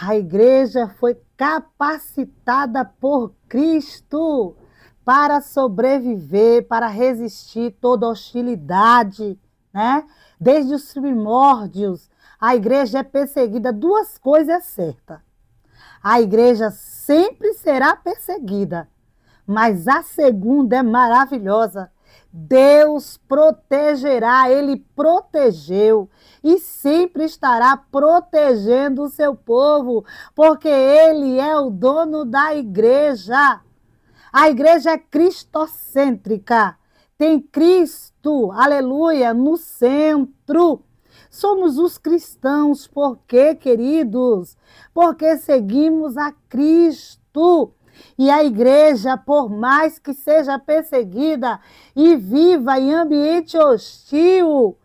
A igreja foi capacitada por Cristo para sobreviver, para resistir toda hostilidade, né? Desde os primórdios, a igreja é perseguida. Duas coisas é certa. A igreja sempre será perseguida, mas a segunda é maravilhosa. Deus protegerá, Ele protegeu e sempre estará protegendo o seu povo, porque Ele é o dono da igreja. A igreja é cristocêntrica, tem Cristo, aleluia, no centro. Somos os cristãos, por quê, queridos? Porque seguimos a Cristo. E a igreja, por mais que seja perseguida e viva em ambiente hostil,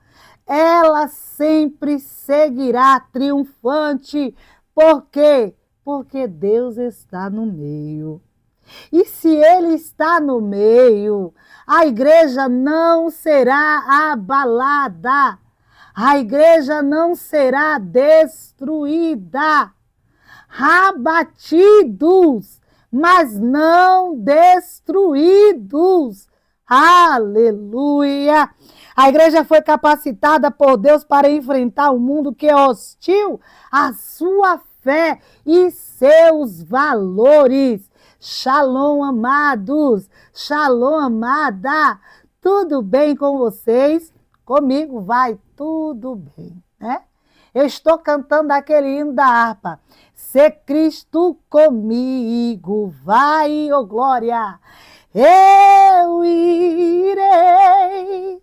ela sempre seguirá triunfante. Por quê? Porque Deus está no meio. E se Ele está no meio, a igreja não será abalada, a igreja não será destruída. Abatidos, mas não destruídos. Aleluia! A igreja foi capacitada por Deus para enfrentar o mundo que é hostil à sua fé e seus valores. Shalom, amados. Shalom, amada. Tudo bem com vocês? Comigo vai tudo bem, né? Eu estou cantando aquele hino da harpa. Se Cristo comigo vai, ô glória, eu irei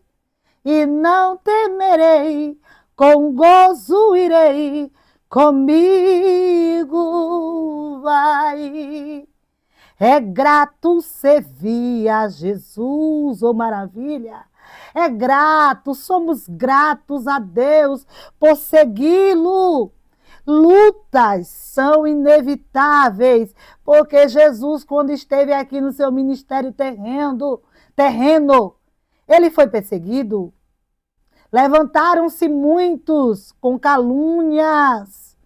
e não temerei, com gozo irei, comigo vai. É grato servir a Jesus, oh maravilha. É grato, somos gratos a Deus por segui-lo. Lutas são inevitáveis, porque Jesus, quando esteve aqui no seu ministério terreno, ele foi perseguido. Levantaram-se muitos com calúnias,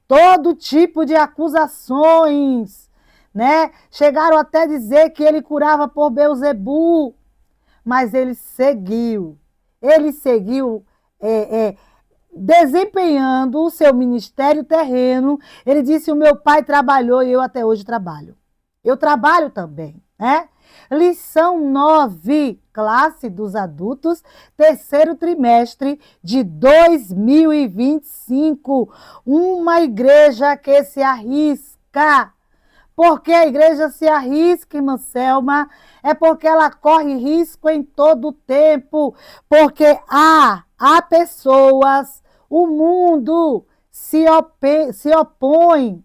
todo tipo de acusações, né? Chegaram até a dizer que ele curava por Beelzebu, mas ele seguiu desempenhando o seu ministério terreno. Ele disse: o meu pai trabalhou e eu até hoje trabalho. Eu trabalho também, né? Lição 9, classe dos adultos, terceiro trimestre de 2025. Uma igreja que se arrisca. Porque a igreja se arrisca, irmã Selma, é porque ela corre risco em todo o tempo, porque há pessoas, o mundo se opõe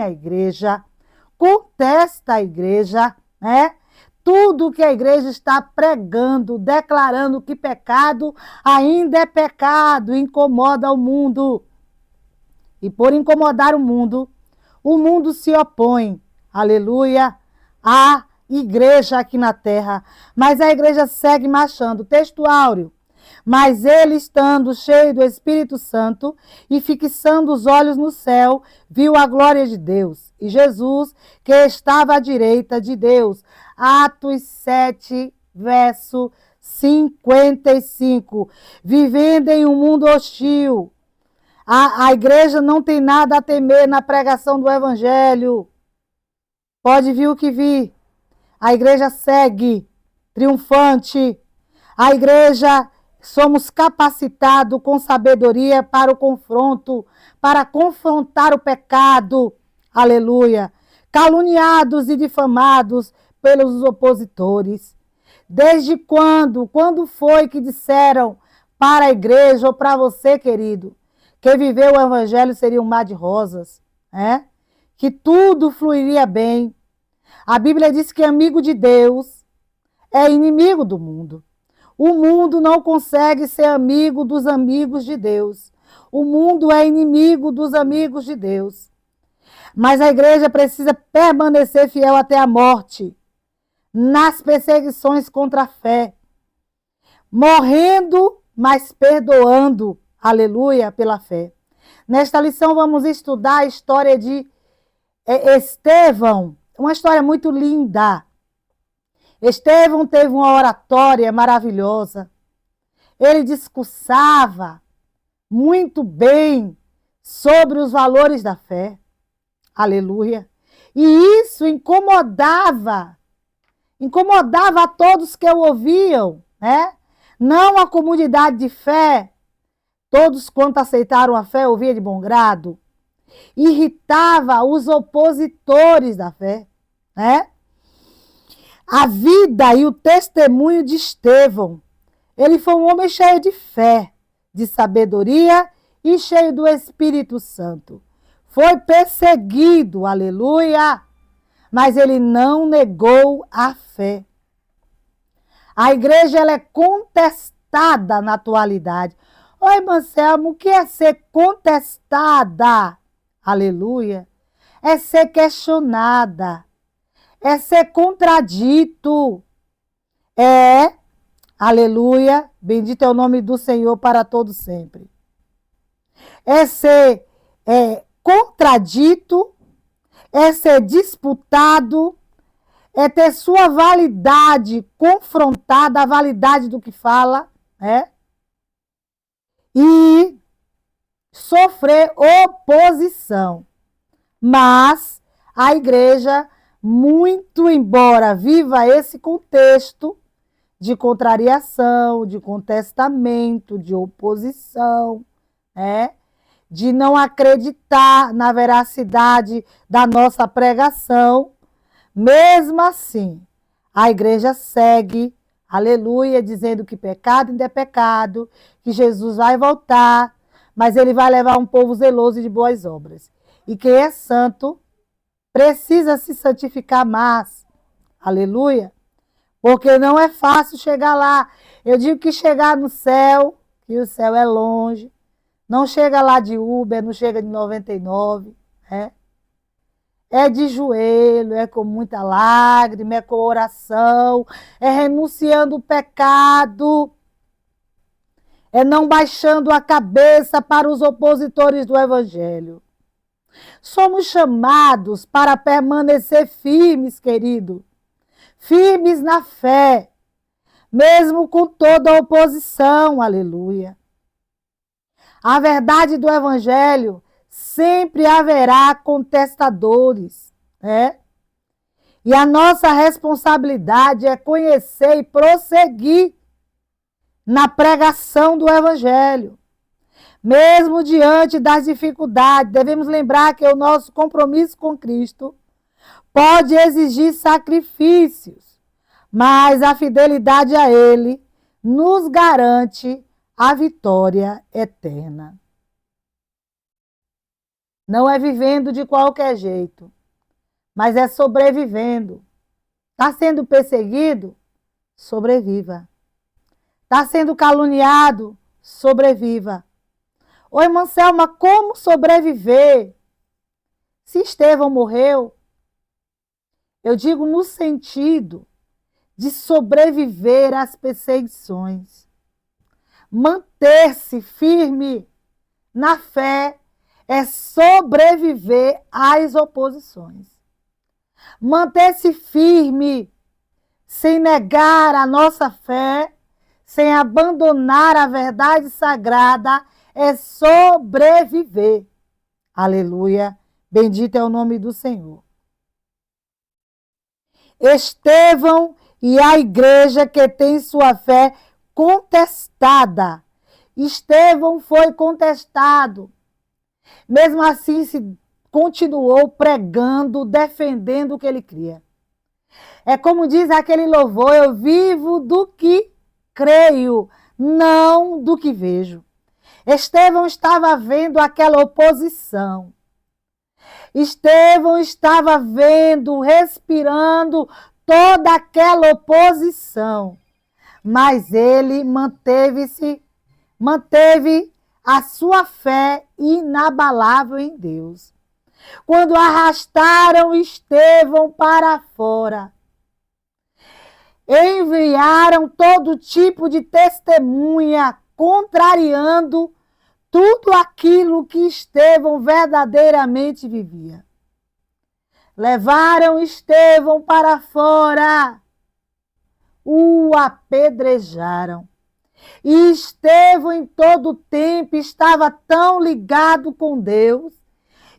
à igreja, contesta a igreja, né? Tudo que a igreja está pregando, declarando que pecado ainda é pecado, incomoda o mundo. E por incomodar o mundo se opõe, aleluia, à igreja aqui na terra. Mas a igreja segue marchando. Texto áureo. Mas ele, estando cheio do Espírito Santo e fixando os olhos no céu, viu a glória de Deus e Jesus, que estava à direita de Deus. Atos 7, verso 55. Vivendo em um mundo hostil, a igreja não tem nada a temer na pregação do evangelho. Pode vir o que vir. A igreja segue triunfante. A igreja, somos capacitados com sabedoria para o confronto, para confrontar o pecado. Aleluia. Caluniados e difamados pelos opositores. Desde quando? Quando foi que disseram para a igreja ou para você, querido, que viver o evangelho seria um mar de rosas, né? Que tudo fluiria bem? A Bíblia diz que amigo de Deus é inimigo do mundo. O mundo não consegue ser amigo dos amigos de Deus. O mundo é inimigo dos amigos de Deus. Mas a igreja precisa permanecer fiel até a morte, nas perseguições contra a fé, morrendo, mas perdoando, aleluia, pela fé. Nesta lição vamos estudar a história de Estevão, uma história muito linda. Estevão teve uma oratória maravilhosa. Ele discursava muito bem sobre os valores da fé. Aleluia. E isso incomodava a todos que o ouviam, né? Não a comunidade de fé, todos quanto aceitaram a fé ouviam de bom grado. Irritava os opositores da fé, né? A vida e o testemunho de Estevão. Ele foi um homem cheio de fé, de sabedoria e cheio do Espírito Santo. Foi perseguido, aleluia, mas ele não negou a fé. A igreja ela é contestada na atualidade. Oi, Anselmo, o que é ser contestada? Aleluia. É ser questionada. É ser contradito. Aleluia, bendito é o nome do Senhor para todo sempre. É ser contradito, é ser disputado, é ter sua validade confrontada, a validade do que fala, né? E sofrer oposição. Mas a igreja, muito embora viva esse contexto de contrariação, de contestamento, de oposição, né? De não acreditar na veracidade da nossa pregação, mesmo assim, a igreja segue, aleluia, dizendo que pecado ainda é pecado, que Jesus vai voltar, mas ele vai levar um povo zeloso e de boas obras. E quem é santo precisa se santificar mais, aleluia, porque não é fácil chegar lá. Eu digo que chegar no céu, que o céu é longe, não chega lá de Uber, não chega de 99, né? É de joelho, é com muita lágrima, é com oração, é renunciando o pecado, é não baixando a cabeça para os opositores do Evangelho. Somos chamados para permanecer firmes, querido, firmes na fé, mesmo com toda a oposição, aleluia. A verdade do Evangelho sempre haverá contestadores, né? E a nossa responsabilidade é conhecer e prosseguir na pregação do Evangelho. Mesmo diante das dificuldades, devemos lembrar que o nosso compromisso com Cristo pode exigir sacrifícios, mas a fidelidade a Ele nos garante a vitória eterna. Não é vivendo de qualquer jeito, mas é sobrevivendo. Está sendo perseguido? Sobreviva. Está sendo caluniado? Sobreviva. Oi, Anselma, como sobreviver? Se Estevão morreu, eu digo no sentido de sobreviver às perseguições. Manter-se firme na fé é sobreviver às oposições. Manter-se firme, sem negar a nossa fé, sem abandonar a verdade sagrada, é sobreviver. Aleluia. Bendito é o nome do Senhor. Estevão e a igreja que tem sua fé contestada. Estevão foi contestado. Mesmo assim, se continuou pregando, defendendo o que ele cria. É como diz aquele louvor, eu vivo do que creio, não do que vejo. Estevão estava vendo aquela oposição. Estevão estava vendo, respirando toda aquela oposição. Mas ele manteve a sua fé inabalável em Deus. Quando arrastaram Estevão para fora, enviaram todo tipo de testemunha, contrariando tudo aquilo que Estevão verdadeiramente vivia. Levaram Estevão para fora, o apedrejaram. E Estevão, em todo o tempo, estava tão ligado com Deus,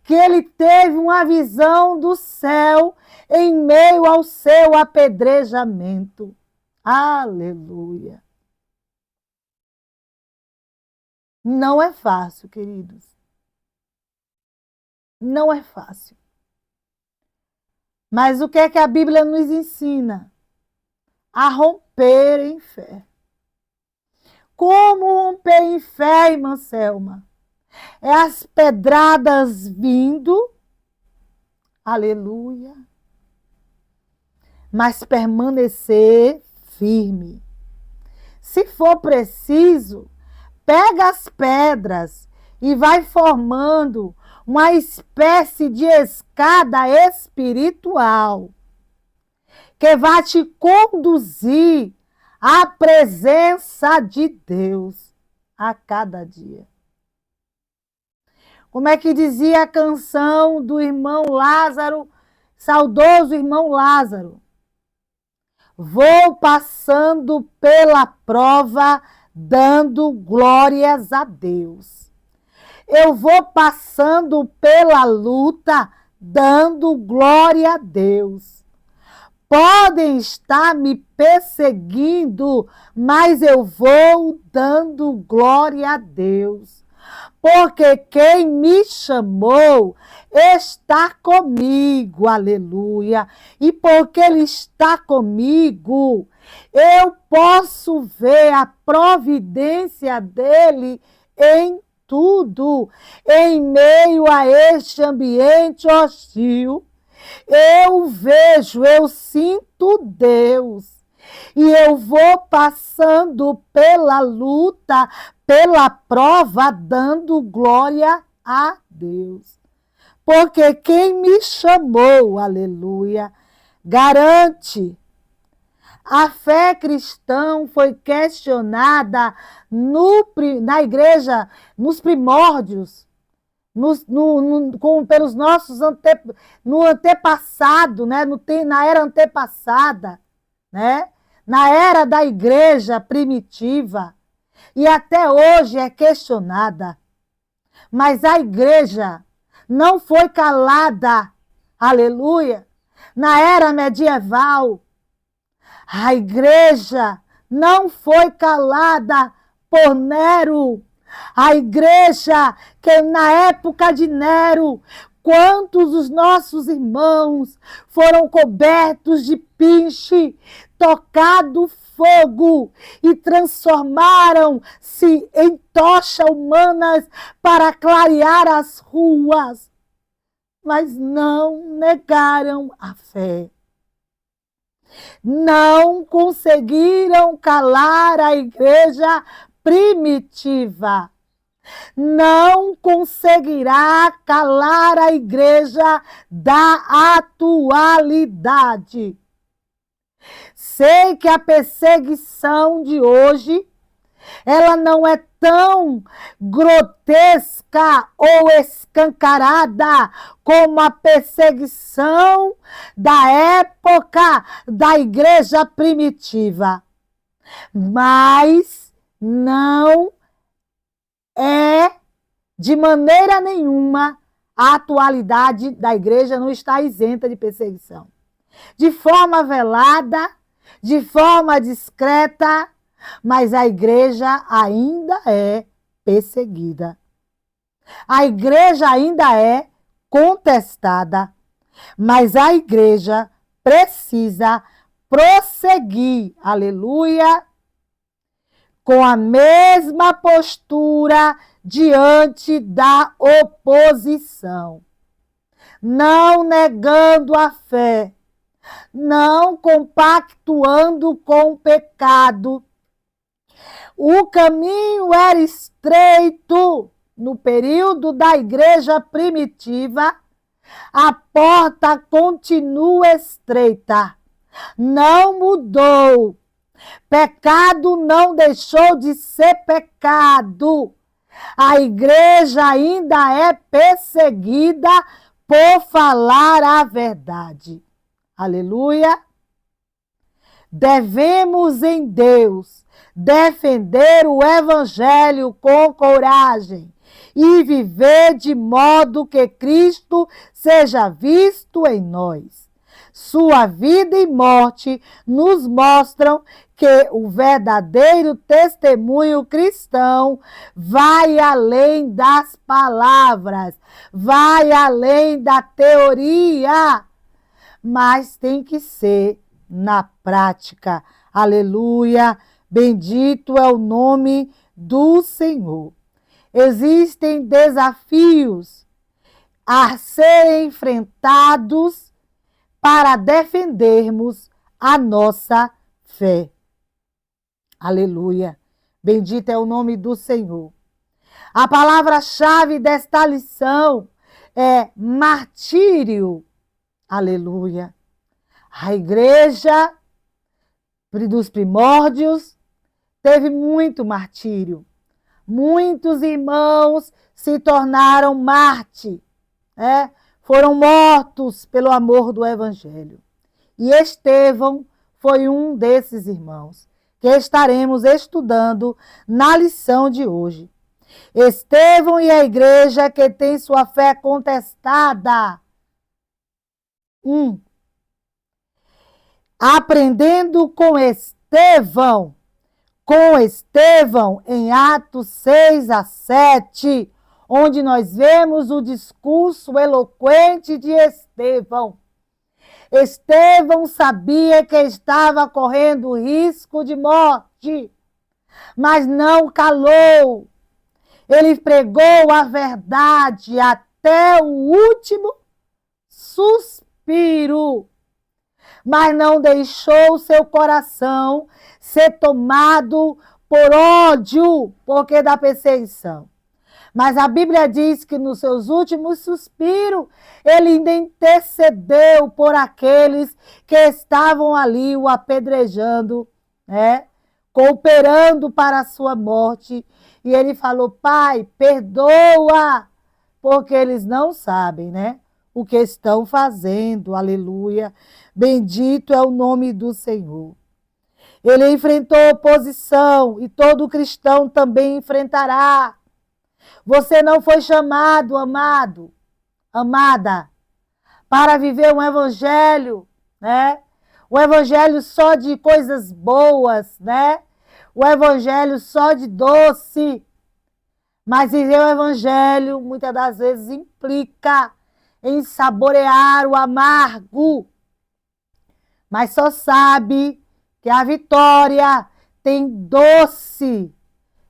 que ele teve uma visão do céu em meio ao seu apedrejamento. Aleluia! Não é fácil, queridos. Não é fácil. Mas o que é que a Bíblia nos ensina? A romper em fé. Como romper em fé, irmã Selma? É as pedradas vindo, aleluia, mas permanecer firme. Se for preciso, pega as pedras e vai formando uma espécie de escada espiritual que vai te conduzir à presença de Deus a cada dia. Como é que dizia a canção do irmão Lázaro, saudoso irmão Lázaro? Vou passando pela prova, dando glórias a Deus. Eu vou passando pela luta, dando glória a Deus. Podem estar me perseguindo, mas eu vou dando glória a Deus. Porque quem me chamou está comigo, aleluia. E porque Ele está comigo, eu posso ver a providência dEle em tudo. Em meio a este ambiente hostil, eu vejo, eu sinto Deus. E eu vou passando pela luta, pela prova, dando glória a Deus. Porque quem me chamou, aleluia, garante. A fé cristã foi questionada na igreja, nos primórdios, pelos nossos no antepassado, né? Na era antepassada, né? Na era da igreja primitiva, e até hoje é questionada. Mas a igreja não foi calada, aleluia, na era medieval. A igreja não foi calada por Nero. A igreja que na época de Nero, quantos dos nossos irmãos foram cobertos de pinche, tocado fogo e transformaram-se em tochas humanas para clarear as ruas, mas não negaram a fé. Não conseguiram calar a igreja primitiva. Não conseguirá calar a igreja da atualidade. Sei que a perseguição de hoje, ela não é tão grotesca ou escancarada como a perseguição da época da igreja primitiva. Mas não é, de maneira nenhuma, a atualidade da igreja não está isenta de perseguição. De forma velada, de forma discreta, mas a igreja ainda é perseguida. A igreja ainda é contestada, mas a igreja precisa prosseguir, aleluia, com a mesma postura diante da oposição, não negando a fé, não compactuando com o pecado. O caminho era estreito no período da igreja primitiva, a porta continua estreita, não mudou. Pecado não deixou de ser pecado. A igreja ainda é perseguida por falar a verdade. Aleluia. Devemos em Deus defender o evangelho com coragem e viver de modo que Cristo seja visto em nós. Sua vida e morte nos mostram que o verdadeiro testemunho cristão vai além das palavras, vai além da teoria, mas tem que ser na prática. Aleluia! Bendito é o nome do Senhor. Existem desafios a serem enfrentados para defendermos a nossa fé. Aleluia! Bendito é o nome do Senhor. A palavra-chave desta lição é martírio. Aleluia! A igreja dos primórdios teve muito martírio. Muitos irmãos se tornaram mártires, foram mortos pelo amor do evangelho. E Estevão foi um desses irmãos que estaremos estudando na lição de hoje. Estevão e a igreja que tem sua fé contestada. Aprendendo com Estevão em Atos 6-7, onde nós vemos o discurso eloquente de Estevão. Estevão sabia que estava correndo risco de morte, mas não calou. Ele pregou a verdade até o último suspiro, mas não deixou seu coração ser tomado por ódio, porque da perseguição. Mas a Bíblia diz que nos seus últimos suspiros, ele ainda intercedeu por aqueles que estavam ali o apedrejando, cooperando para a sua morte. E ele falou: Pai, perdoa, porque eles não sabem, o que estão fazendo. Aleluia. Bendito é o nome do Senhor. Ele enfrentou oposição e todo cristão também enfrentará. Você não foi chamado, amado, amada, para viver um evangelho, um evangelho só de coisas boas, o evangelho só de doce. Mas viver o evangelho, muitas das vezes, implica em saborear o amargo. Mas só sabe que a vitória tem doce,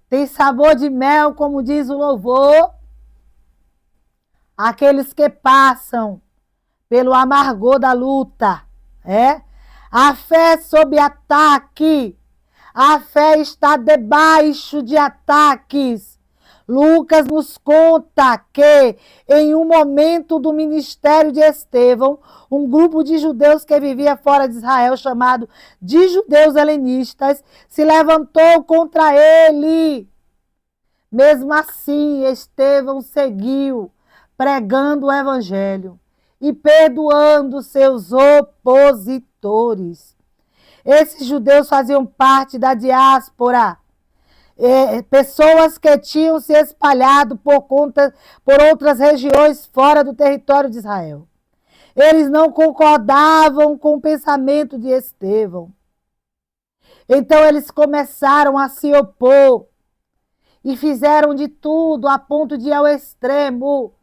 tem sabor de mel, como diz o louvor. Aqueles que passam pelo amargor da luta, A fé sob ataque, a fé está debaixo de ataques. Lucas nos conta que, em um momento do ministério de Estevão, um grupo de judeus que vivia fora de Israel, chamado de judeus helenistas, se levantou contra ele. Mesmo assim, Estevão seguiu pregando o evangelho e perdoando seus opositores. Esses judeus faziam parte da diáspora, pessoas que tinham se espalhado por outras regiões fora do território de Israel. Eles não concordavam com o pensamento de Estevão. Então eles começaram a se opor e fizeram de tudo a ponto de ir ao extremo,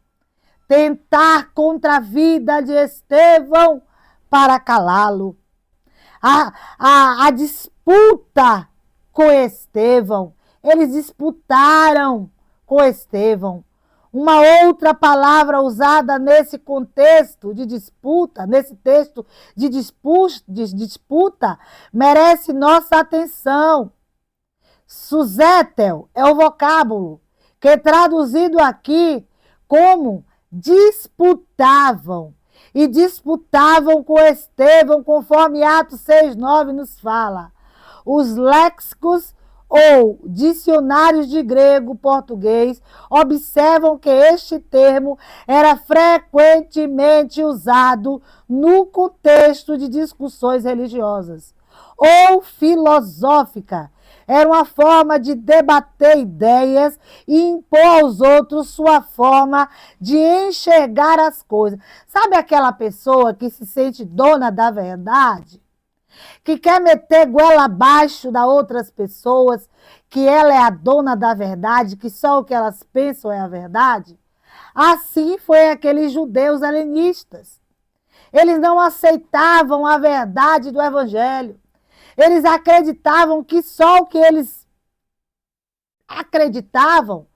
tentar contra a vida de Estevão para calá-lo. A disputa com Estevão, eles disputaram com Estevão. Uma outra palavra usada nesse contexto de disputa, nesse texto de disputa, merece nossa atenção. Susétel é o vocábulo que, traduzido aqui como disputavam. E disputavam com Estevão, conforme Atos 6,9 nos fala. Os léxicos ou dicionários de grego, português, observam que este termo era frequentemente usado no contexto de discussões religiosas ou filosófica. Era uma forma de debater ideias e impor aos outros sua forma de enxergar as coisas. Sabe aquela pessoa que se sente dona da verdade? Que quer meter goela abaixo das outras pessoas, que ela é a dona da verdade, que só o que elas pensam é a verdade? Assim foi aqueles judeus helenistas. Eles não aceitavam a verdade do evangelho. Eles acreditavam que só o que eles acreditavam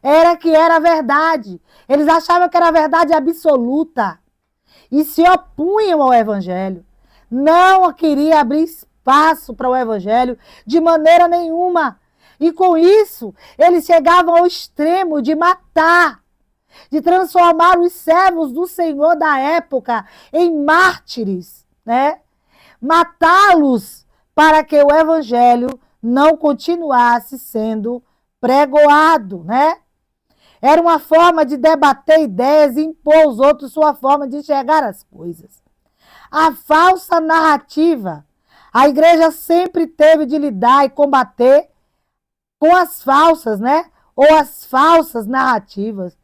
era verdade. Eles achavam que era verdade absoluta e se opunham ao evangelho. Não queria abrir espaço para o evangelho de maneira nenhuma. E com isso, eles chegavam ao extremo de matar, de transformar os servos do Senhor da época em mártires, né? Matá-los para que o evangelho não continuasse sendo pregoado, né? Era uma forma de debater ideias e impor aos outros sua forma de enxergar as coisas. A falsa narrativa. A igreja sempre teve de lidar e combater com as falsas, né? Ou as falsas narrativas.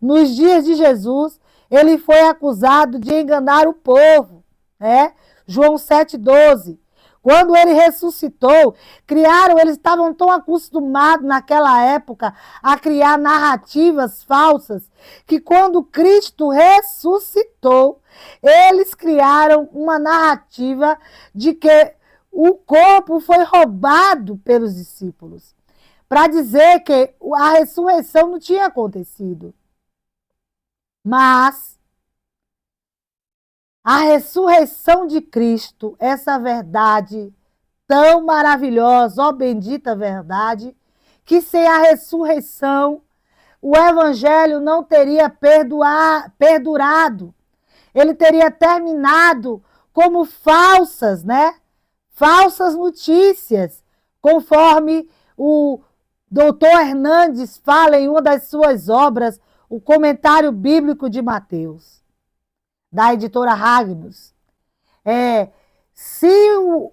Nos dias de Jesus, ele foi acusado de enganar o povo, né? João 7,12. Quando ele ressuscitou, eles estavam tão acostumados naquela época a criar narrativas falsas, que quando Cristo ressuscitou, eles criaram uma narrativa de que o corpo foi roubado pelos discípulos, para dizer que a ressurreição não tinha acontecido. Mas a ressurreição de Cristo, essa verdade tão maravilhosa, ó bendita verdade, que sem a ressurreição o evangelho não teria perdurado. Ele teria terminado como falsas, né? Falsas notícias, conforme o doutor Hernandes fala em uma das suas obras, o Comentário Bíblico de Mateus, da editora Ragnos. Se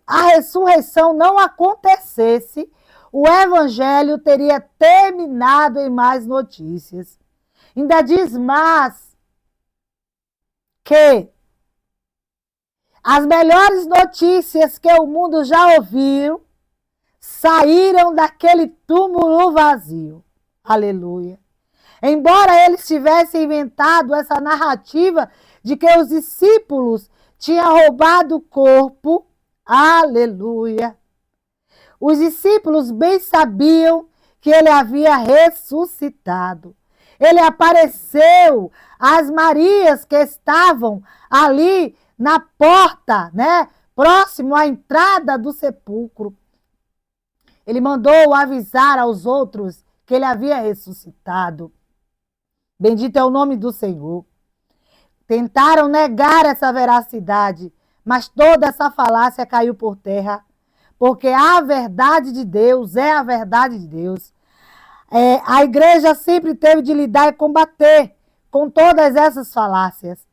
a ressurreição não acontecesse, o evangelho teria terminado em más notícias. Ainda diz mais que as melhores notícias que o mundo já ouviu saíram daquele túmulo vazio. Aleluia. Embora eles tivessem inventado essa narrativa de que os discípulos tinham roubado o corpo, aleluia. Os discípulos bem sabiam que ele havia ressuscitado. Ele apareceu às Marias que estavam ali na porta, né, próximo à entrada do sepulcro. Ele mandou avisar aos outros que ele havia ressuscitado. Bendito é o nome do Senhor. Tentaram negar essa veracidade, mas toda essa falácia caiu por terra, porque a verdade de Deus é a verdade de Deus. A igreja sempre teve de lidar e combater com todas essas falácias.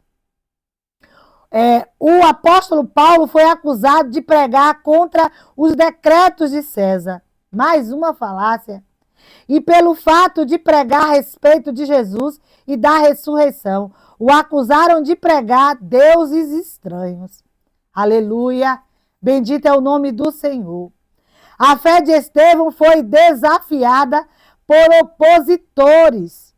O apóstolo Paulo foi acusado de pregar contra os decretos de César. Mais uma falácia. E pelo fato de pregar a respeito de Jesus e da ressurreição, o acusaram de pregar deuses estranhos. Aleluia! Bendito é o nome do Senhor. A fé de Estevão foi desafiada por opositores,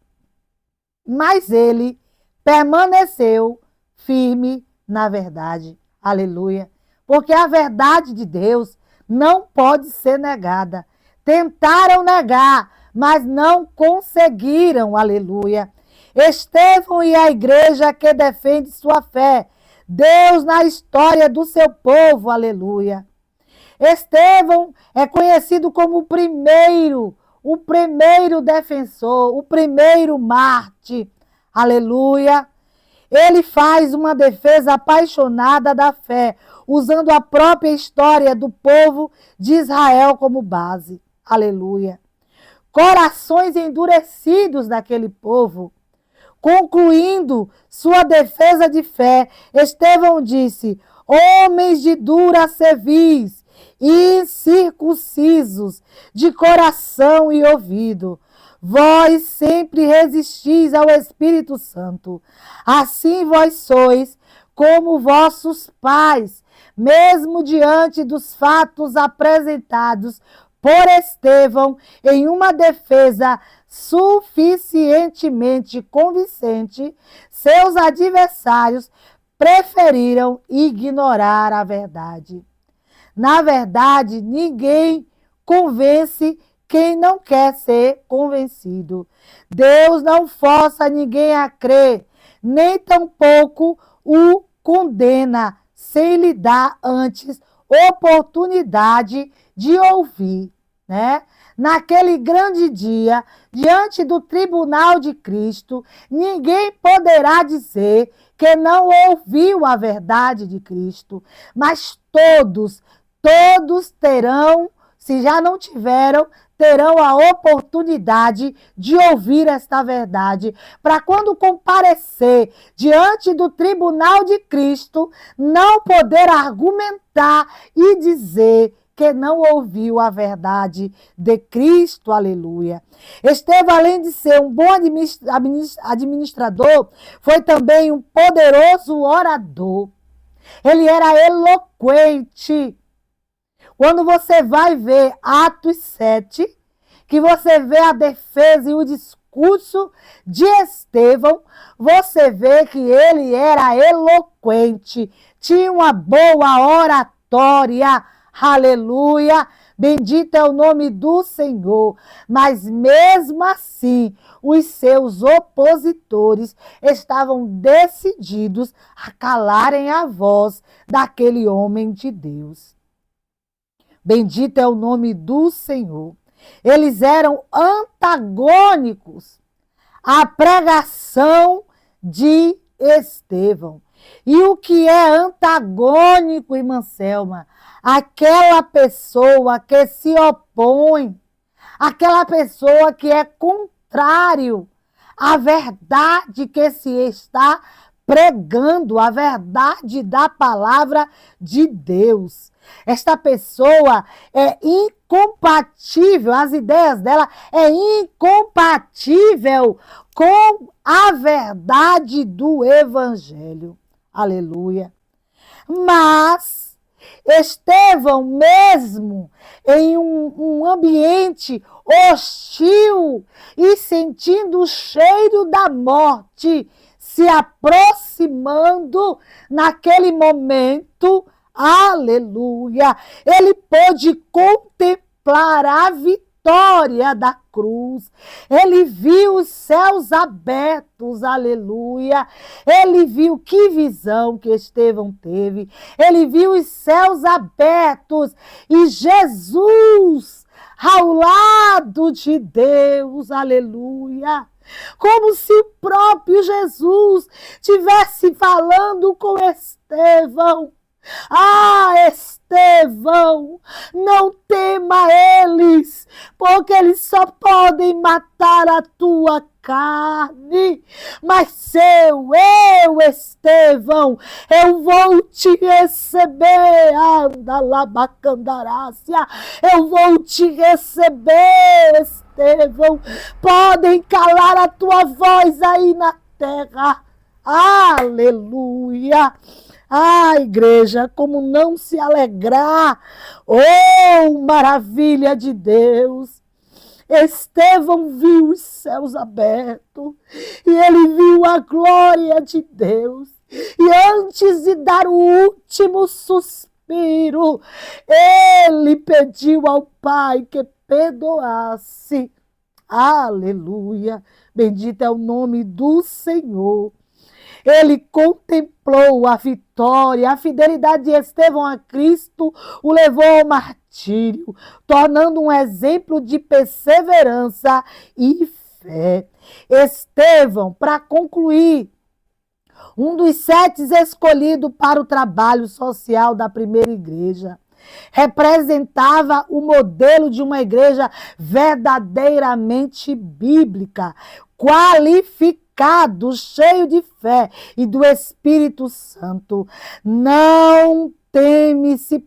mas ele permaneceu firme na verdade. Aleluia! Porque a verdade de Deus não pode ser negada. Tentaram negar, mas não conseguiram. Aleluia! Estevão e a igreja que defende sua fé. Deus na história do seu povo. Aleluia! Estevão é conhecido como o primeiro defensor, o primeiro mártir. Aleluia! Ele faz uma defesa apaixonada da fé, usando a própria história do povo de Israel como base. aleluia, corações endurecidos daquele povo. Concluindo sua defesa de fé, Estevão disse: homens de dura cerviz, incircuncisos de coração e ouvido, vós sempre resistis ao Espírito Santo. Assim vós sois como vossos pais, mesmo diante dos fatos apresentados por Estevão em uma defesa suficientemente convincente, seus adversários preferiram ignorar a verdade. Na verdade, ninguém convence quem não quer ser convencido. Deus não força ninguém a crer, nem tampouco o condena, sem lhe dar antes oportunidade de ouvir, né? Naquele grande dia, diante do tribunal de Cristo, ninguém poderá dizer que não ouviu a verdade de Cristo, mas todos terão, se já não tiveram, terão a oportunidade de ouvir esta verdade, para quando comparecer diante do tribunal de Cristo, não poder argumentar e dizer que não ouviu a verdade de Cristo, aleluia. Estevão, além de ser um bom administrador, foi também um poderoso orador. Ele era eloquente. Quando você vai ver Atos 7, que você vê a defesa e o discurso de Estevão, você vê que ele era eloquente, tinha uma boa oratória, aleluia, bendito é o nome do Senhor. Mas mesmo assim, os seus opositores estavam decididos a calarem a voz daquele homem de Deus. Bendito é o nome do Senhor. Eles eram antagônicos à pregação de Estevão. E o que é antagônico, irmã Selma? Aquela pessoa que se opõe, aquela pessoa que é contrário à verdade que se está pregando, a verdade da palavra de Deus. Esta pessoa é incompatível, as ideias dela é incompatível com a verdade do Evangelho. Aleluia. Mas Estevão, mesmo em um ambiente hostil e sentindo o cheiro da morte se aproximando naquele momento, aleluia, ele pôde contemplar a vitória da cruz. Ele viu os céus abertos, aleluia. Ele viu que visão que Estevão teve. Ele viu os céus abertos e Jesus ao lado de Deus, aleluia. Como se o próprio Jesus estivesse falando com Estevão. Ah, Estevão, não tema eles, porque eles só podem matar a tua carne. Mas eu, Estevão, eu vou te receber, anda lá, bacandarácia, eu vou te receber, Estevão. Podem calar a tua voz aí na terra. Aleluia. Ah, igreja, como não se alegrar? Oh, maravilha de Deus! Estevão viu os céus abertos e ele viu a glória de Deus. E antes de dar o último suspiro, ele pediu ao Pai que perdoasse. Aleluia! Bendito é o nome do Senhor. Ele contemplou a vitória, a fidelidade de Estevão a Cristo o levou ao martírio, tornando um exemplo de perseverança e fé. Estevão, para concluir, um dos 7 escolhidos para o trabalho social da primeira igreja. Representava o modelo de uma igreja verdadeiramente bíblica, qualificado, cheio de fé e do Espírito Santo. Não teme se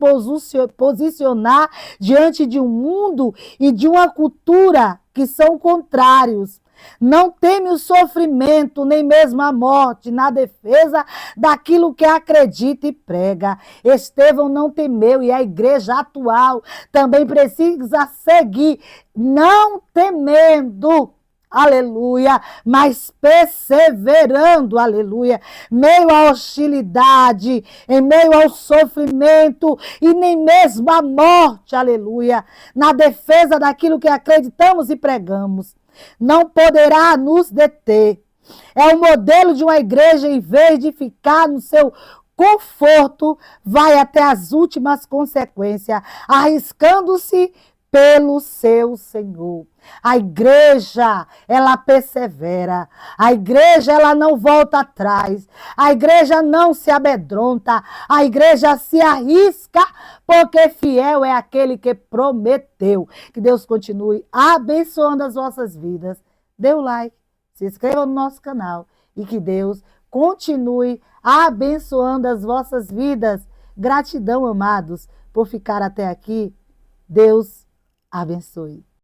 posicionar diante de um mundo e de uma cultura que são contrários. Não teme o sofrimento, nem mesmo a morte, na defesa daquilo que acredita e prega. Estevão não temeu e a igreja atual também precisa seguir, não temendo, aleluia, mas perseverando, aleluia, meio à hostilidade, em meio ao sofrimento e nem mesmo à morte, aleluia, na defesa daquilo que acreditamos e pregamos. Não poderá nos deter. É o modelo de uma igreja, em vez de ficar no seu conforto, vai até as últimas consequências, arriscando-se pelo seu Senhor. A igreja, ela persevera. A igreja, ela não volta atrás. A igreja não se amedronta. A igreja se arrisca, porque fiel é aquele que prometeu. Que Deus continue abençoando as vossas vidas. Dê o like, se inscreva no nosso canal e que Deus continue abençoando as vossas vidas. Gratidão, amados, por ficar até aqui. Deus abençoe.